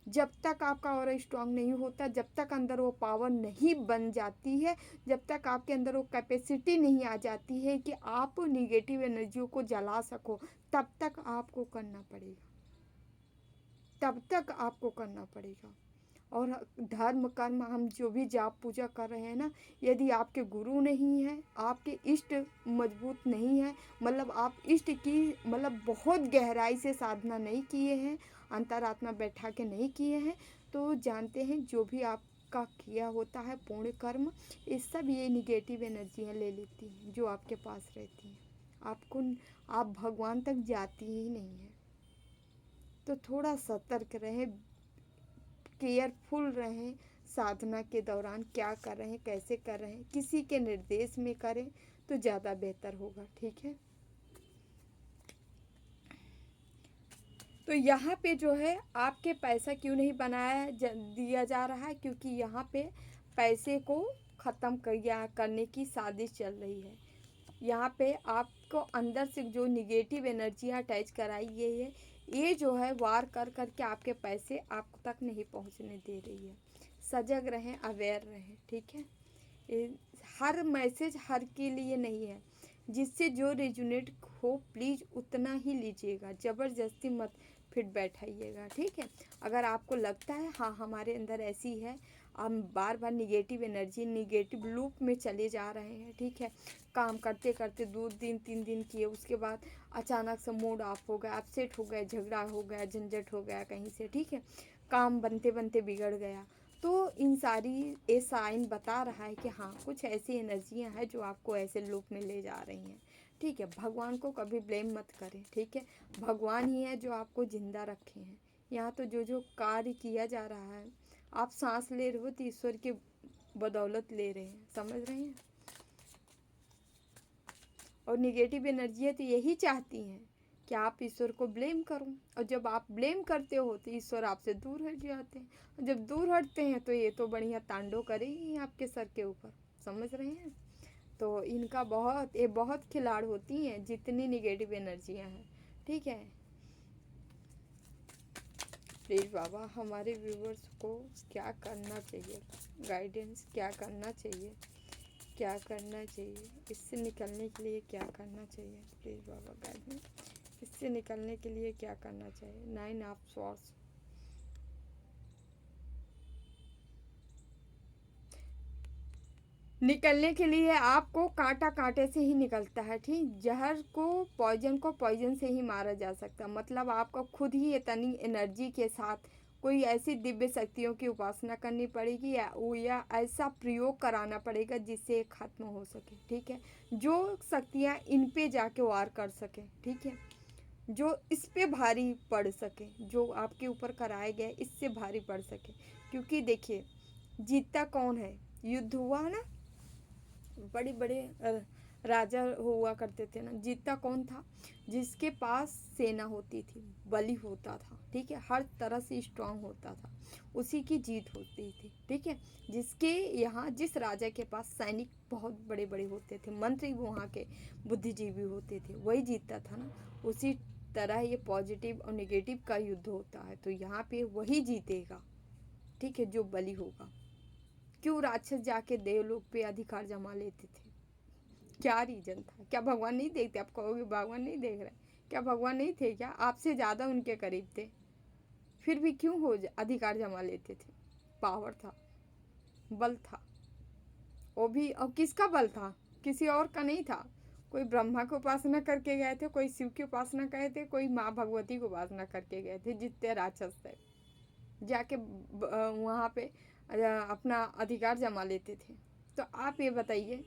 जब तक आपका ऑरा स्ट्रांग नहीं होता, जब तक अंदर वो पावर नहीं बन जाती है, जब तक आपके अंदर वो कैपेसिटी नहीं आ जाती है कि आप निगेटिव एनर्जियों को जला सको, तब तक आपको करना पड़ेगा, तब तक आपको करना पड़ेगा। और धर्म कर्म हम जो भी जाप पूजा कर रहे हैं ना, यदि आपके गुरु नहीं है, आपके इष्ट मजबूत नहीं है, मतलब आप इष्ट की मतलब बहुत गहराई से साधना नहीं किए हैं, अंतरात्मा बैठा के नहीं किए हैं, तो जानते हैं जो भी आपका किया होता है पूर्ण कर्म, ये सब ये निगेटिव एनर्जियाँ ले लेती हैं जो आपके पास रहती हैं। आप भगवान तक जाती ही नहीं है। तो थोड़ा सतर्क रहें, केयरफुल रहें। साधना के दौरान क्या कर रहे हैं, कैसे कर रहे हैं, किसी के निर्देश में करें तो ज़्यादा बेहतर होगा, ठीक है। तो यहाँ पे जो है आपके पैसा क्यों नहीं दिया जा रहा है? क्योंकि यहाँ पे पैसे को ख़त्म करने की साजिश चल रही है। यहाँ पे आपको अंदर से जो निगेटिव एनर्जियाँ अटैच कराई गई है, ये जो है वार कर करके आपके पैसे आप तक नहीं पहुँचने दे रही है। सजग रहें, अवेयर रहें, ठीक है। ये हर मैसेज हर के लिए नहीं है, जिससे जो रेजोनेट हो प्लीज़ उतना ही लीजिएगा, ज़बरदस्ती मत फिट बैठाइएगा, ठीक है। अगर आपको लगता है हाँ हमारे अंदर ऐसी है, हम बार बार निगेटिव एनर्जी निगेटिव लूप में चले जा रहे हैं, ठीक है, काम करते करते 2 दिन 3 दिन किए, उसके बाद अचानक से मूड ऑफ हो गया, अपसेट हो गए, झगड़ा हो गया, झंझट हो गया कहीं से, ठीक है, काम बनते बनते बिगड़ गया, तो इन सारी ये साइन बता रहा है कि हाँ कुछ ऐसी एनर्जियाँ हैं जो आपको ऐसे लूप में ले जा रही हैं, ठीक है। भगवान को कभी ब्लेम मत करें, ठीक है। भगवान ही है जो आपको जिंदा रखे हैं। यहाँ तो जो जो कार्य किया जा रहा है, आप सांस ले रहे हो तो ईश्वर की बदौलत ले रहे हैं, समझ रहे हैं। और निगेटिव एनर्जी तो यही चाहती हैं कि आप ईश्वर को ब्लेम करो, और जब आप ब्लेम करते हो तो ईश्वर आपसे दूर हट जाते हैं, और जब दूर हटते हैं तो ये तो बढ़िया तांडव करेगी आपके सर के ऊपर, समझ रहे हैं। तो इनका बहुत खिलाड़ होती हैं जितनी निगेटिव एनर्जियां हैं, ठीक है। प्लीज़ बाबा हमारे व्यूवर्स को क्या करना चाहिए, गाइडेंस क्या करना चाहिए, क्या करना चाहिए, इससे निकलने के लिए क्या करना चाहिए, प्लीज़ बाबा गाइडेंस, इससे निकलने के लिए क्या करना चाहिए। 9 ऑफ स्वॉर्ड्स, निकलने के लिए आपको कांटा कांटे से ही निकलता है, ठीक। जहर को पॉइजन से ही मारा जा सकता है, मतलब आपको खुद ही इतनी एनर्जी के साथ कोई ऐसी दिव्य शक्तियों की उपासना करनी पड़ेगी, या ऐसा प्रयोग कराना पड़ेगा जिससे खत्म हो सके, ठीक है, जो शक्तियाँ इन पे जाके वार कर सके, ठीक है। जो इस पे भारी पड़ सके, जो आपके ऊपर कराया गया है इससे भारी पड़ सके। क्योंकि देखिए जीतता कौन है, युद्ध हुआ ना, बड़े बड़े राजा हुआ करते थे ना, जीतता कौन था, जिसके पास सेना होती थी, बली होता था, ठीक है, हर तरह से स्ट्रांग होता था, उसी की जीत होती थी, ठीक है। जिसके यहाँ जिस राजा के पास सैनिक बहुत बड़े बड़े होते थे, मंत्री वहाँ के बुद्धिजीवी होते थे, वही जीतता था ना। उसी तरह ये पॉजिटिव और नेगेटिव का युद्ध होता है, तो यहाँ पे वही जीतेगा, ठीक है, जो बली होगा। क्यों राक्षस जाके देवलोक पे अधिकार जमा लेते थे, क्या रीजन था? क्या भगवान नहीं देखते? आप कहोगे भगवान नहीं देख रहे, क्या भगवान नहीं थे क्या? आपसे ज़्यादा उनके करीब थे, फिर भी क्यों अधिकार जमा लेते थे? पावर था, बल था, वो भी। और किसका बल था? किसी और का नहीं था। कोई ब्रह्मा की उपासना करके गए थे, कोई शिव की उपासना करे थे, कोई माँ भगवती की उपासना करके गए थे, जितने राक्षस थे जाके वहाँ पे अपना अधिकार जमा लेते थे। तो आप ये बताइए,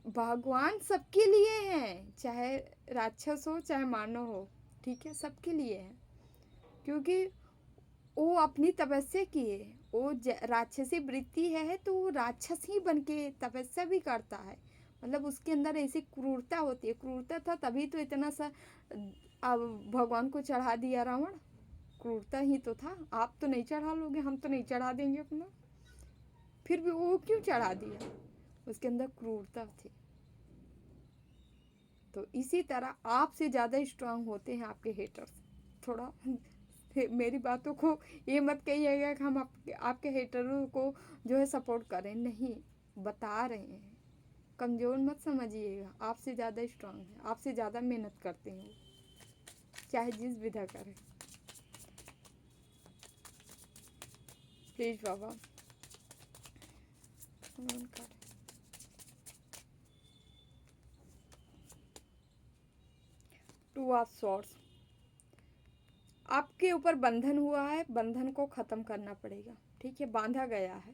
भगवान सबके लिए हैं, चाहे राक्षस हो चाहे मानव हो, ठीक है, सबके लिए है। क्योंकि वो अपनी तपस्या किए, वो राक्षसी वृत्ति है तो वो राक्षस ही बन के तपस्या भी करता है। मतलब उसके अंदर ऐसी क्रूरता होती है, क्रूरता था तभी तो इतना सा भगवान को चढ़ा दिया रावण, क्रूरता ही तो था। आप तो नहीं चढ़ा लोगे, हम तो नहीं चढ़ा देंगे अपना, फिर भी वो क्यों चढ़ा दिया? उसके अंदर क्रूरता थी। तो इसी तरह आपसे ज़्यादा स्ट्रांग होते हैं आपके हेटर्स। थोड़ा मेरी बातों को ये मत कहिएगा कि हम आपके हेटरों को जो है सपोर्ट करें, नहीं, बता रहे हैं, कमज़ोर मत समझिएगा, आपसे ज़्यादा स्ट्रांग है, आपसे ज़्यादा मेहनत करते हैं, चाहे जिस विधा करें। प्लीज़ बाबा कर। टू ऑफ सॉर्ड्स, आपके ऊपर बंधन हुआ है, बंधन को ख़त्म करना पड़ेगा, ठीक है, बांधा गया है,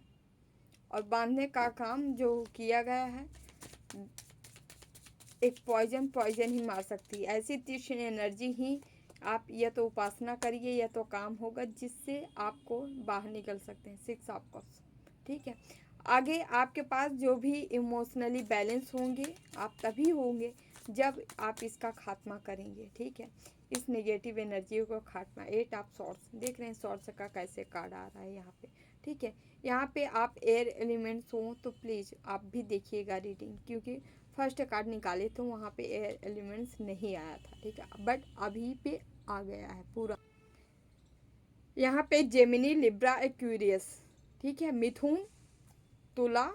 और बांधने का काम जो किया गया है, एक पॉइजन ही मार सकती है। ऐसी तीक्ष्ण एनर्जी ही आप या तो उपासना करिए या तो काम होगा जिससे आपको बाहर निकल सकते हैं। 6 ऑफ कप्स, ठीक है। आगे आपके पास जो भी इमोशनली बैलेंस होंगे, आप तभी होंगे जब आप इसका खात्मा करेंगे, ठीक है, इस नेगेटिव एनर्जी को खात्मा। 8 ऑफ सॉर्ड्स, देख रहे हैं सॉर्ड्स का कैसे कार्ड आ रहा है यहाँ पे, ठीक है। यहाँ पे आप एयर एलिमेंट्स हों तो प्लीज़ आप भी देखिएगा रीडिंग, क्योंकि फर्स्ट कार्ड निकाले तो वहाँ पे एयर एलिमेंट्स नहीं आया था, ठीक है, बट अभी पे आ गया है पूरा। यहाँ पे जेमिनी, लिब्रा, एक्वेरियस, ठीक है, मिथुन, तुला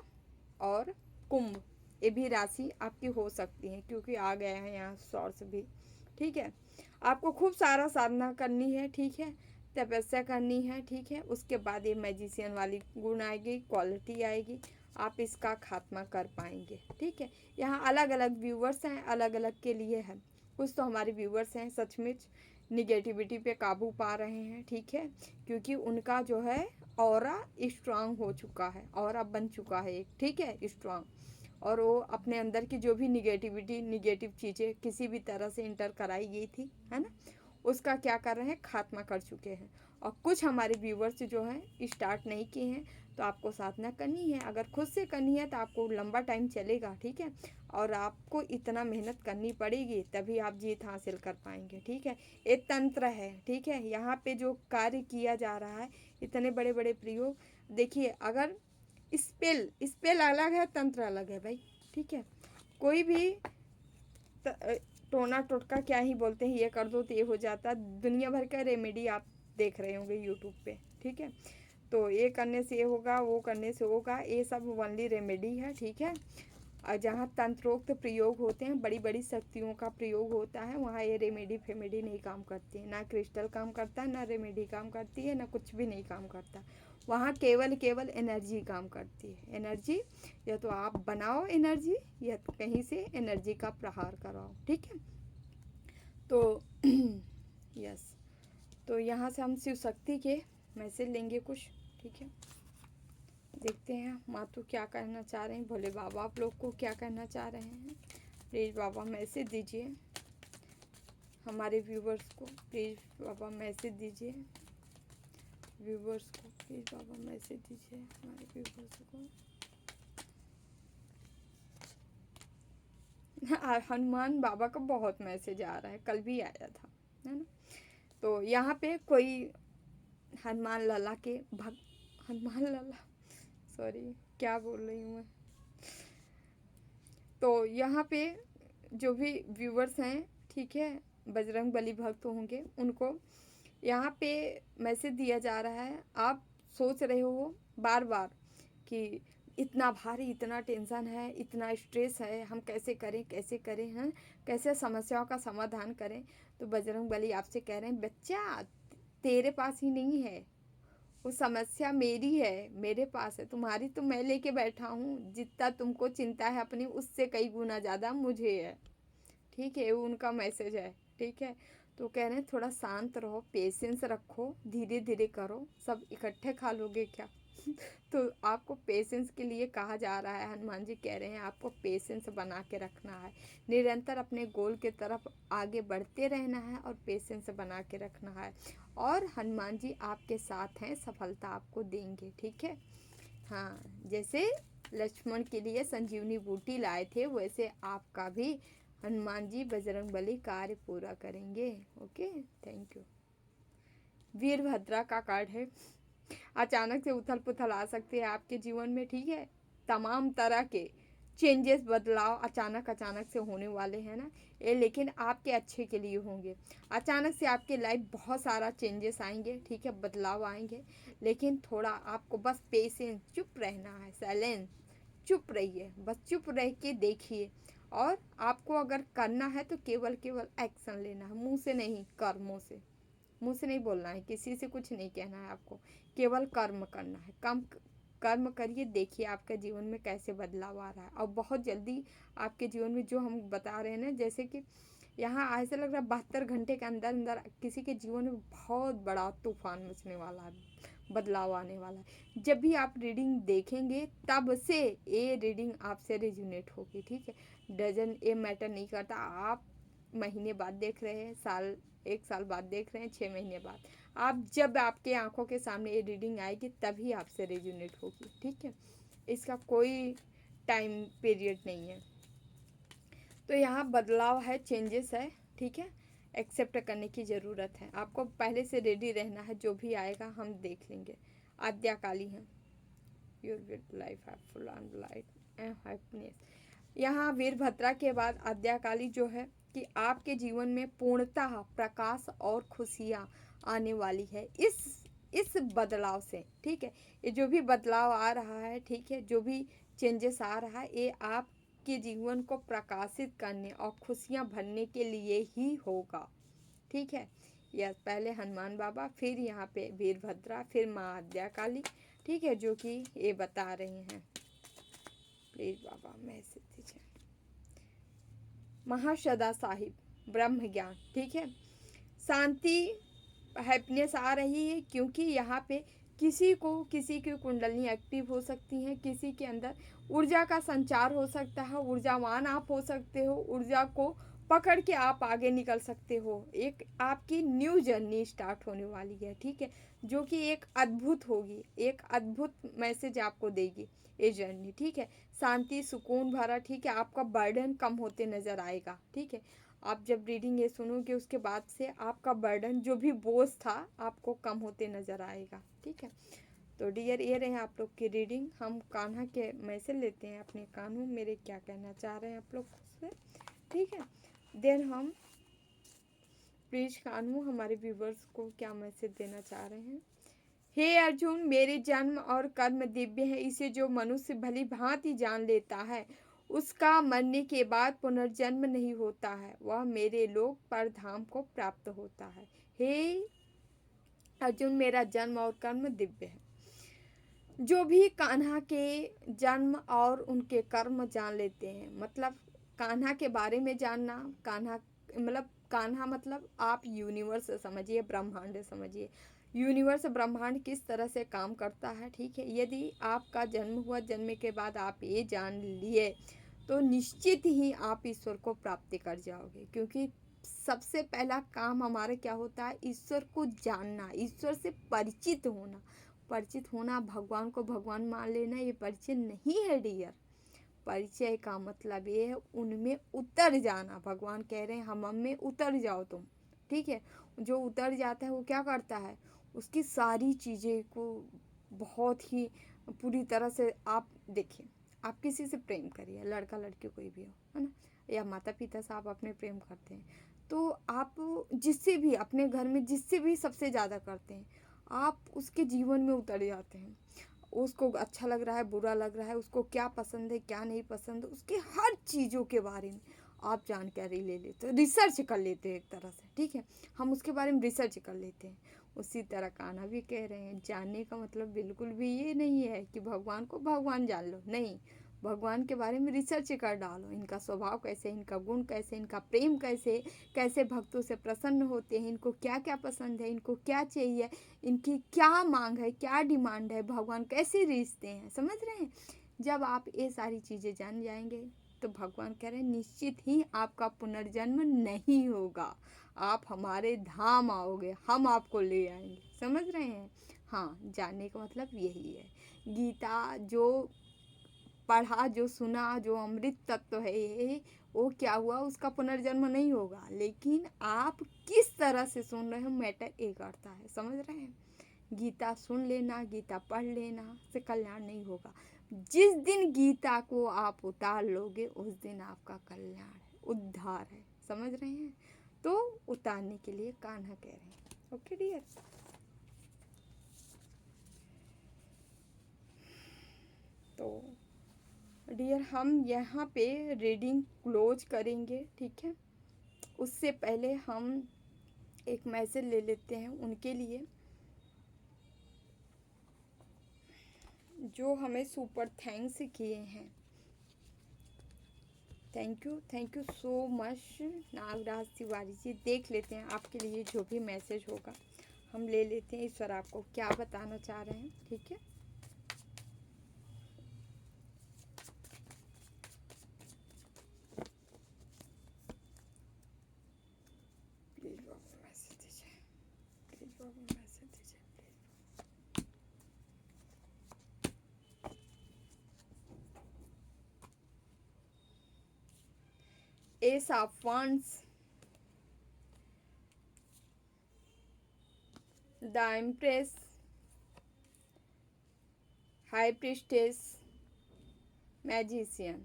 और कुंभ, ये भी राशि आपकी हो सकती है क्योंकि आ गया है यहाँ सोर्स भी, ठीक है। आपको खूब सारा साधना करनी है, ठीक है, तपस्या करनी है, ठीक है, उसके बाद ये मैजिशियन वाली गुण आएगी, क्वालिटी आएगी, आप इसका खात्मा कर पाएंगे, ठीक है। यहाँ अलग अलग व्यूवर्स हैं, अलग अलग के लिए है। कुछ तो हमारे व्यूवर्स हैं सचमुच निगेटिविटी पे काबू पा रहे हैं, ठीक है, क्योंकि उनका जो है ऑरा स्ट्रांग हो चुका है, ऑरा बन चुका है एक, ठीक है, स्ट्रांग, और वो अपने अंदर की जो भी निगेटिविटी, निगेटिव चीज़ें किसी भी तरह से इंटर कराई गई थी, है ना, उसका क्या कर रहे हैं, खात्मा कर चुके हैं। और कुछ हमारे व्यूवर्स जो हैं स्टार्ट नहीं किए हैं, तो आपको साधना करनी है। अगर खुद से करनी है तो आपको लंबा टाइम चलेगा, ठीक है, और आपको इतना मेहनत करनी पड़ेगी, तभी आप जीत हासिल कर पाएंगे, ठीक है। एक तंत्र है, ठीक है, यहाँ पे जो कार्य किया जा रहा है, इतने बड़े बड़े प्रयोग, देखिए, अगर स्पेल अलग है, तंत्र अलग है भाई, ठीक है। कोई भी टोना टोटका क्या ही बोलते हैं, ये कर दो तो ये हो जाता, दुनिया भर का रेमेडी आप देख रहे होंगे यूट्यूब पे, ठीक है। तो ये करने से ये होगा, वो करने से होगा, ये सब ओनली रेमेडी है, ठीक है। और जहाँ तंत्रोक्त प्रयोग होते हैं, बड़ी बड़ी शक्तियों का प्रयोग होता है, वहाँ ये रेमेडी फेमेडी नहीं काम करती है, ना क्रिस्टल काम करता है, ना रेमेडी काम करती है, ना कुछ भी नहीं काम करता। वहाँ केवल एनर्जी काम करती है। एनर्जी या तो आप बनाओ एनर्जी, या तो कहीं से एनर्जी का प्रहार कराओ, ठीक है। तो यस, तो यहाँ से हम शिव शक्ति के मैसेज लेंगे कुछ, ठीक है। देखते हैं मातू क्या कहना चाह रहे हैं, भोले बाबा आप लोग को क्या कहना चाह रहे हैं। प्लीज़ बाबा मैसेज दीजिए। हमारे व्यूवर्स को प्लीज़ बाबा मैसेज दीजिए, व्यूवर्स को प्लीज़ बाबा मैसेज दीजिए हमारे व्यूवर्स को। हनुमान बाबा का बहुत मैसेज आ रहा है, कल भी आया था, है ना। तो यहाँ पे कोई हनुमान लला के भक्त, हनुमान लला, सॉरी क्या बोल रही हूँ मैं। तो यहाँ पे जो भी व्यूवर्स हैं, ठीक है, बजरंग बली भक्त होंगे, उनको यहाँ पे मैसेज दिया जा रहा है। आप सोच रहे हो बार बार कि इतना भारी, इतना टेंशन है, इतना स्ट्रेस है, हम कैसे करें हैं, कैसे समस्याओं का समाधान करें। तो बजरंग बली आपसे कह रहे हैं, बच्चा तेरे पास ही नहीं है वो समस्या, मेरी है, मेरे पास है। तुम्हारी तो मैं लेके बैठा हूँ, जितना तुमको चिंता है अपनी, उससे कई गुना ज़्यादा मुझे है, ठीक है। वो उनका मैसेज है, ठीक है। तो कह रहे हैं थोड़ा शांत रहो, पेशेंस रखो, धीरे धीरे करो, सब इकट्ठे खा लोगे क्या। तो आपको पेशेंस के लिए कहा जा रहा है, हनुमान जी कह रहे हैं आपको पेशेंस बना के रखना है, निरंतर अपने गोल के तरफ आगे बढ़ते रहना है और पेशेंस बना के रखना है। और हनुमान जी आपके साथ हैं, सफलता आपको देंगे, ठीक है। हाँ, जैसे लक्ष्मण के लिए संजीवनी बूटी लाए थे, वैसे आपका भी हनुमान जी बजरंगबली कार्य पूरा करेंगे। Okay, thank you. वीरभद्रा का कार्ड है। अचानक से उथल पुथल आ सकती है आपके जीवन में, ठीक है। तमाम तरह के चेंजेस, बदलाव अचानक से होने वाले हैं ना ये, लेकिन आपके अच्छे के लिए होंगे। अचानक से आपके लाइफ बहुत सारा चेंजेस आएंगे, ठीक है, बदलाव आएंगे, लेकिन थोड़ा आपको बस पेशेंस, चुप रहना है, साइलेंस, चुप रहिए, बस चुप रह के देखिए। और आपको अगर करना है तो केवल एक्शन लेना है, मुंह से नहीं, कर्मों से। मुंह से नहीं बोलना है, किसी से कुछ नहीं कहना है आपको, केवल कर्म करना है। कर्म करिए, देखिए आपके जीवन में कैसे बदलाव आ रहा है। और बहुत जल्दी आपके जीवन में जो हम बता रहे हैं ना, जैसे कि यहाँ ऐसा लग रहा है 72 घंटे के अंदर अंदर किसी के जीवन में बहुत बड़ा तूफान मचने वाला है, बदलाव आने वाला है। जब भी आप रीडिंग देखेंगे तब से ये रीडिंग आपसे रेजोनेट होगी, ठीक है। डजन ये मैटर नहीं करता आप महीने बाद देख रहे हैं, साल, 1 साल बाद देख रहे हैं, 6 महीने बाद, आप जब आपके आंखों के सामने ये रीडिंग आएगी तभी आपसे रेजोनेट होगी, ठीक है। इसका कोई टाइम पीरियड नहीं है। तो यहाँ बदलाव है, चेंजेस है, ठीक है। एक्सेप्ट करने की ज़रूरत है, आपको पहले से रेडी रहना है, जो भी आएगा हम देख लेंगे। आद्याकाली है, your life full and light and happiness. यहाँ वीरभद्रा के बाद आद्याकाली जो है कि आपके जीवन में पूर्णतः प्रकाश और खुशियाँ आने वाली है इस बदलाव से, ठीक है। ये जो भी बदलाव आ रहा है, ठीक है, जो भी चेंजेस आ रहा है, ये आपके जीवन को प्रकाशित करने और खुशियाँ भरने के लिए ही होगा, ठीक है। यह पहले हनुमान बाबा, फिर यहाँ पे वीरभद्रा, फिर माँ आद्याकाली, ठीक है, जो कि ये बता रही हैं। प्लीज बाबा मैसेज दीजिए। महासदा साहिब ब्रह्म ज्ञान, ठीक है, शांति, हैप्पीनेस आ रही है, क्योंकि यहाँ पे किसी की कुंडली एक्टिव हो सकती है, किसी के अंदर ऊर्जा का संचार हो सकता है, ऊर्जावान आप हो सकते हो, ऊर्जा को पकड़ के आप आगे निकल सकते हो। एक आपकी न्यू जर्नी स्टार्ट होने वाली है, ठीक है, जो कि एक अद्भुत होगी, एक अद्भुत मैसेज आपको देगी ये जर्नी, ठीक है। शांति, सुकून भरा, ठीक है, आपका बर्डन कम होते नज़र आएगा, ठीक है। आप जब रीडिंग ये सुनोगे उसके बाद से आपका बर्डन, जो भी बोझ था, आपको कम होते नज़र आएगा, ठीक है। तो डियर, ये रहे आप लोग की रीडिंग। हम कान्हा के मैसेज लेते हैं, अपने कान्हा मेरे क्या कहना चाह रहे हैं आप लोग से, ठीक है। देन हम प्लीज कान्हा हमारे व्यूवर्स को क्या मैसेज देना चाह रहे हैं। हे अर्जुन, मेरे जन्म और कर्म दिव्य है, इसे जो मनुष्य भली भांति जान लेता है उसका मरने के बाद पुनर्जन्म नहीं होता है, वह मेरे लोक परधाम को प्राप्त होता है। हे अर्जुन, मेरा जन्म और कर्म दिव्य है। जो भी कान्हा के जन्म और उनके कर्म जान लेते हैं, मतलब कान्हा के बारे में जानना, कान्हा मतलब आप यूनिवर्स समझिए, ब्रह्मांड समझिए, यूनिवर्स ब्रह्मांड किस तरह से काम करता है, ठीक है। यदि आपका जन्म हुआ, जन्म के बाद आप ये जान लिए तो निश्चित ही आप ईश्वर को प्राप्ति कर जाओगे, क्योंकि सबसे पहला काम हमारा क्या होता है, ईश्वर को जानना, ईश्वर से परिचित होना। परिचित होना, भगवान को भगवान मान लेना, ये परिचय नहीं है डियर। परिचय का मतलब ये है उनमें उतर जाना। भगवान कह रहे हैं हम में उतर जाओ तुम, ठीक है। जो उतर जाता है वो क्या करता है, उसकी सारी चीज़ें को बहुत ही पूरी तरह से, आप देखिए, आप किसी से प्रेम करिए, लड़का लड़की कोई भी हो, है ना, या माता पिता से आप अपने प्रेम करते हैं, तो आप जिससे भी अपने घर में जिससे भी सबसे ज़्यादा करते हैं, आप उसके जीवन में उतर जाते हैं। उसको अच्छा लग रहा है, बुरा लग रहा है, उसको क्या पसंद है क्या नहीं पसंद, उसके हर चीज़ों के बारे में आप जानकारी ले लेते हो, रिसर्च कर लेते हैं एक तरह से, ठीक है। हम उसके बारे में रिसर्च कर लेते हैं। उसी तरह कान्हा भी कह रहे हैं, जानने का मतलब बिल्कुल भी ये नहीं है कि भगवान को भगवान जान लो, नहीं। भगवान के बारे में रिसर्च कर डालो, इनका स्वभाव कैसे, इनका गुण कैसे, इनका प्रेम कैसे, कैसे भक्तों से प्रसन्न होते हैं, इनको क्या क्या पसंद है, इनको क्या चाहिए, इनकी क्या मांग है, क्या डिमांड है, भगवान कैसे रिश्ते हैं, समझ रहे हैं। जब आप ये सारी चीज़ें जान जाएंगे तो भगवान कह रहे हैं निश्चित ही आपका पुनर्जन्म नहीं होगा, आप हमारे धाम आओगे, हम आपको ले आएंगे, समझ रहे हैं। हाँ, जानने का मतलब यही है। गीता जो पढ़ा, जो सुना, जो अमृत तत्व है ये, वो क्या हुआ, उसका पुनर्जन्म नहीं होगा, लेकिन आप किस तरह से सुन रहे हो मैटर ये करता है, समझ रहे हैं। गीता सुन लेना, गीता पढ़ लेना से कल्याण नहीं होगा। जिस दिन गीता को आप उतार लोगे उस दिन आपका कल्याण है, उद्धार है, समझ रहे हैं। तो उतारने के लिए कान्हा कह रहे हैं। ओके डियर, तो डियर हम यहाँ पे रीडिंग क्लोज करेंगे, ठीक है। उससे पहले हम एक मैसेज ले लेते हैं उनके लिए जो हमें सुपर थैंक्स किए हैं। Thank you so much Nagraj Tiwari ji. देख लेते हैं आपके लिए जो भी मैसेज होगा हम ले लेते हैं। ईश्वर आपको क्या बताना चाह रहे हैं, ठीक है। प्लीज बाबू मैसेज दीजिए, प्लीज बाबू मैसेज दीजिए, please. Ace of wands, the empress, high priestess, magician.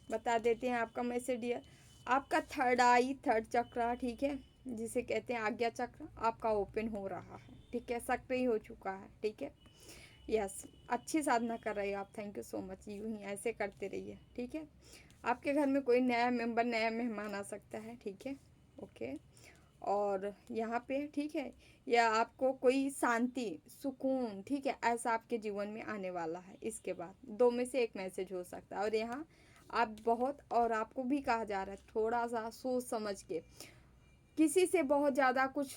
बता देते हैं आपका मैसेज डियर। आपका थर्ड आई, थर्ड चक्र, ठीक है, जिसे कहते हैं आज्ञा चक्र, आपका ओपन हो रहा है, ठीक है, सक्रिय हो चुका है, ठीक है। यस, अच्छी साधना कर रहे हो आप, थैंक यू सो मच। यूँ ही ऐसे करते रहिए, ठीक है। आपके घर में कोई नया मेंबर, नया मेहमान आ सकता है, ठीक है, ओके। और यहाँ पे, ठीक है, या आपको कोई शांति, सुकून, ठीक है, ऐसा आपके जीवन में आने वाला है। इसके बाद दो में से एक मैसेज हो सकता है। और यहाँ आप बहुत, और आपको भी कहा जा रहा है थोड़ा सा सोच समझ के, किसी से बहुत ज़्यादा कुछ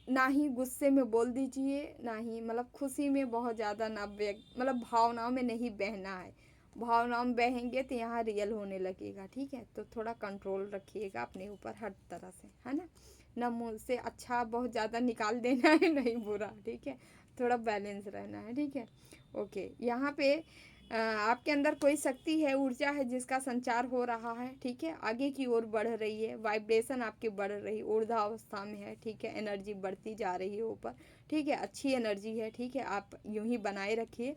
ना ही गुस्से में बोल दीजिए, ना ही मतलब खुशी में बहुत ज़्यादा ना मतलब भावनाओं में नहीं बहना है। भावनाओं में बहेंगे तो यहाँ रियल होने लगेगा, ठीक है। तो थोड़ा कंट्रोल रखिएगा अपने ऊपर हर तरह से, है ना। ना मुँह से अच्छा बहुत ज़्यादा निकाल देना है, नहीं बुरा, ठीक है। थोड़ा बैलेंस रहना है, ठीक है, ओके। यहाँ पे आपके अंदर कोई शक्ति है, ऊर्जा है जिसका संचार हो रहा है, ठीक है। आगे की ओर बढ़ रही है, वाइब्रेशन आपकी बढ़ रही, ऊर्जा अवस्था में है, ठीक है। एनर्जी बढ़ती जा रही है ऊपर, ठीक है, अच्छी एनर्जी है, ठीक है। आप यूं ही बनाए रखिए,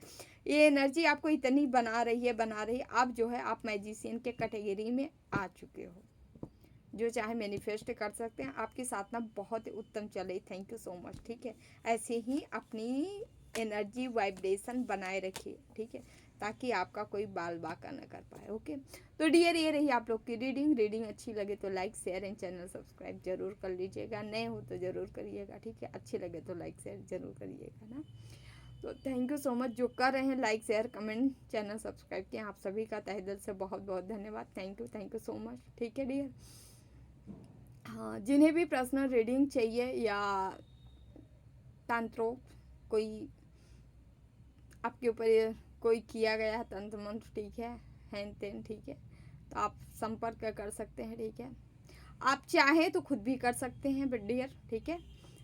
ये एनर्जी आपको इतनी बना रही है, आप जो है आप मैजिशियन के कैटेगरी में आ चुके हो। जो चाहे मैनिफेस्ट कर सकते हैं। आपकी साधना बहुत ही उत्तम चले, थैंक यू सो मच, ठीक है। ऐसे ही अपनी एनर्जी वाइब्रेशन बनाए रखिए, ठीक है, ताकि आपका कोई बाल बाका न कर पाए, ओके। तो डियर ये रही आप लोग की रीडिंग अच्छी लगे तो like share and channel subscribe जरूर कर लीजिएगा, नए हो तो ज़रूर करिएगा, ठीक है। अच्छी लगे तो लाइक शेयर जरूर करिएगा ना। तो थैंक यू सो मच जो कर रहे हैं like share comment channel subscribe किए, आप सभी का तहे दिल से बहुत बहुत धन्यवाद, थैंक यू सो मच, ठीक है डियर। हाँ, जिन्हें भी पर्सनल रीडिंग चाहिए या तंत्रों कोई आपके ऊपर कोई किया गया है तंत्र मंत्र, ठीक है, हैन तेन, ठीक है, तो आप संपर्क कर सकते हैं, ठीक है। आप चाहें तो खुद भी कर सकते हैं बट डियर, ठीक है।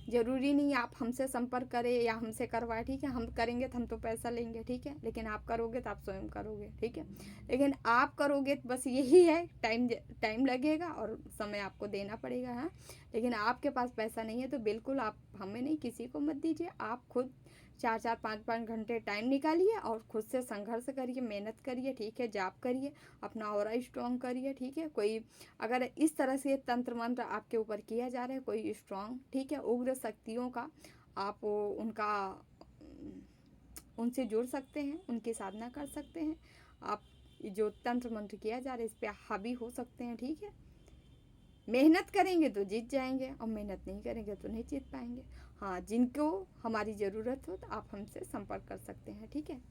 ज़रूरी नहीं आप हमसे संपर्क करें या हमसे करवाएं, ठीक है। हम करेंगे तो हम तो पैसा लेंगे, ठीक है, लेकिन आप करोगे तो आप स्वयं करोगे, ठीक है। लेकिन आप करोगे तो बस यही है, टाइम लगेगा और समय आपको देना पड़ेगा, हाँ। लेकिन आपके पास पैसा नहीं है तो बिल्कुल आप हमें नहीं, किसी को मत दीजिए। आप खुद 4-4 5-5 घंटे टाइम निकालिए और खुद से संघर्ष करिए, मेहनत करिए, ठीक है, जाप करिए, अपना ऑरा स्ट्रॉन्ग करिए, ठीक है। कोई अगर इस तरह से तंत्र मंत्र आपके ऊपर किया जा रहा है, कोई स्ट्रॉन्ग, ठीक है, उग्र शक्तियों का आप उनका उनसे जुड़ सकते हैं, उनकी साधना कर सकते हैं। आप जो तंत्र मंत्र किया जा रहा है इस पर हावी हो सकते हैं, ठीक है। मेहनत करेंगे तो जीत जाएंगे और मेहनत नहीं करेंगे तो नहीं जीत पाएंगे। हाँ, जिनको हमारी ज़रूरत हो तो आप हमसे संपर्क कर सकते हैं, ठीक है।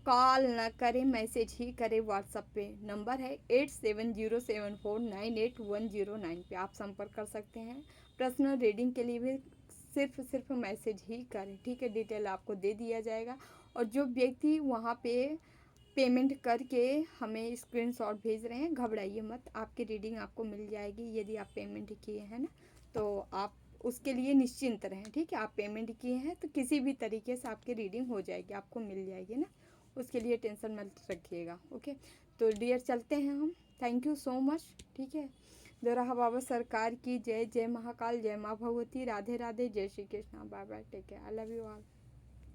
कॉल ना करें, मैसेज ही करें। व्हाट्सएप पे नंबर है 8707498109 पे आप संपर्क कर सकते हैं। पर्सनल रीडिंग के लिए भी सिर्फ मैसेज ही करें, ठीक है। डिटेल आपको दे दिया जाएगा। और जो व्यक्ति वहाँ पे पेमेंट करके हमें स्क्रीनशॉट भेज रहे हैं, घबराइए मत, आपकी रीडिंग आपको मिल जाएगी। यदि आप पेमेंट किए हैं ना तो आप उसके लिए निश्चिंत रहें, ठीक है। आप पेमेंट किए हैं तो किसी भी तरीके से आपकी रीडिंग हो जाएगी, आपको मिल जाएगी ना, उसके लिए टेंशन मत रखिएगा, ओके। तो डियर चलते हैं हम, थैंक यू सो मच, ठीक है। दोराहा बाबा सरकार की जय। जय महाकाल, जय माँ भगवती, राधे राधे, जय Shri Krishna, bye bye, take care, I love you all.